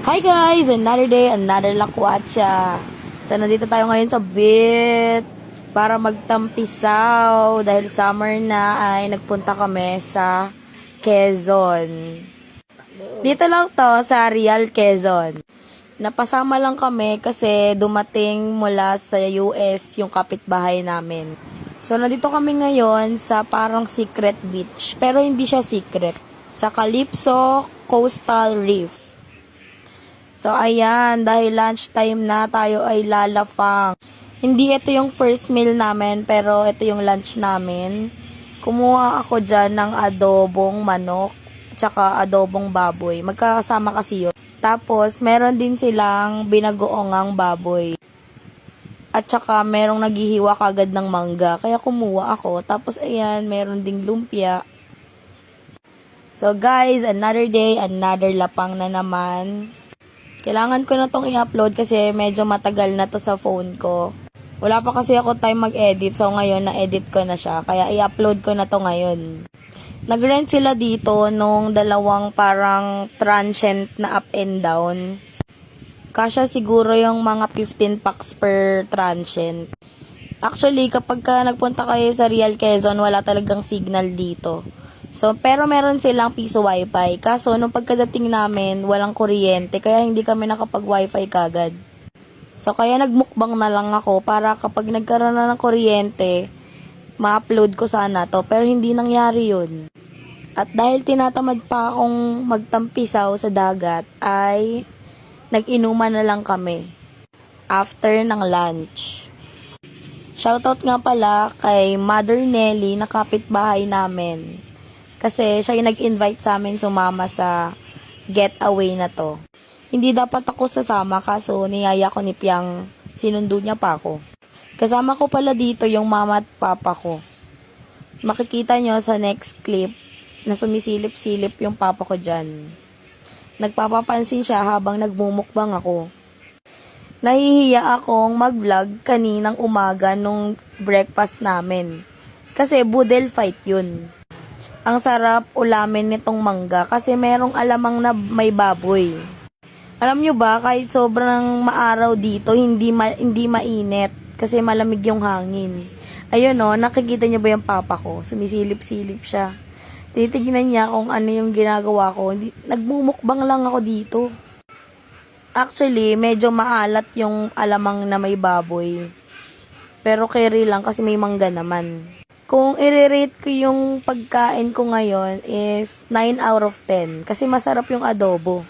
Hi guys! Another day, another lakwatsa. So, nandito tayo ngayon sa beach para magtampisaw dahil summer na ay nagpunta kami sa Quezon. Dito lang to sa Real Quezon. Napasama lang kami kasi dumating mula sa US yung kapitbahay namin. So, nandito kami ngayon sa parang secret beach. Pero hindi siya secret. Sa Calypso Coastal Reef. So, ayan, dahil lunchtime na, tayo ay lalapang. Hindi ito yung first meal namin, pero ito yung lunch namin. Kumuha ako dyan ng adobong manok, tsaka adobong baboy. Magkakasama kasi yun. Tapos, meron din silang binagoongang baboy. At tsaka, merong naghihiwa kagad ng mangga. Kaya kumuha ako. Tapos, ayan, meron ding lumpia. So, guys, another day, another lapang na naman. Kailangan ko na tong i-upload kasi medyo matagal na to sa phone ko. Wala pa kasi ako time mag-edit, so ngayon na-edit ko na siya. Kaya i-upload ko na to ngayon. Nag-rent sila dito nung dalawang parang transient na up and down. Kasya siguro yung mga 15 packs per transient. Actually, kapag ka nagpunta kayo sa Real Quezon, wala talagang signal dito. So, pero meron silang piso wifi. Kaso, nung pagkadating namin, walang kuryente. Kaya hindi kami nakapag-wifi kagad. So, kaya nagmukbang na lang ako para kapag nagkaroon na ng kuryente, ma-upload ko sana to. Pero hindi nangyari yun. At dahil tinatamad pa akong magtampisaw sa dagat, ay nag-inuman na lang kami. After ng lunch. Shoutout nga pala kay Mother Nelly na kapitbahay namin. Kasi siya yung nag-invite sa amin sumama sa getaway na to. Hindi dapat ako sasama kaso niyaya ko ni Piang, sinundo niya pa ako. Kasama ko pala dito yung mama at papa ko. Makikita nyo sa next clip na sumisilip-silip yung papa ko dyan. Nagpapapansin siya habang nagmumukbang ako. Nahihiya akong mag-vlog kaninang umaga nung breakfast namin. Kasi budel fight yun. Ang sarap ulamin nitong mangga kasi merong alamang na may baboy. Alam nyo ba, kahit sobrang maaraw dito, hindi mainit kasi malamig yung hangin. Ayun o, nakikita nyo ba yung papa ko? Sumisilip-silip siya. Titignan niya kung ano yung ginagawa ko. Nagmumukbang lang ako dito. Actually, medyo maalat yung alamang na may baboy. Pero carry lang kasi may mangga naman. Kung i-rate ko yung pagkain ko ngayon is 9 out of 10. Kasi masarap yung adobo.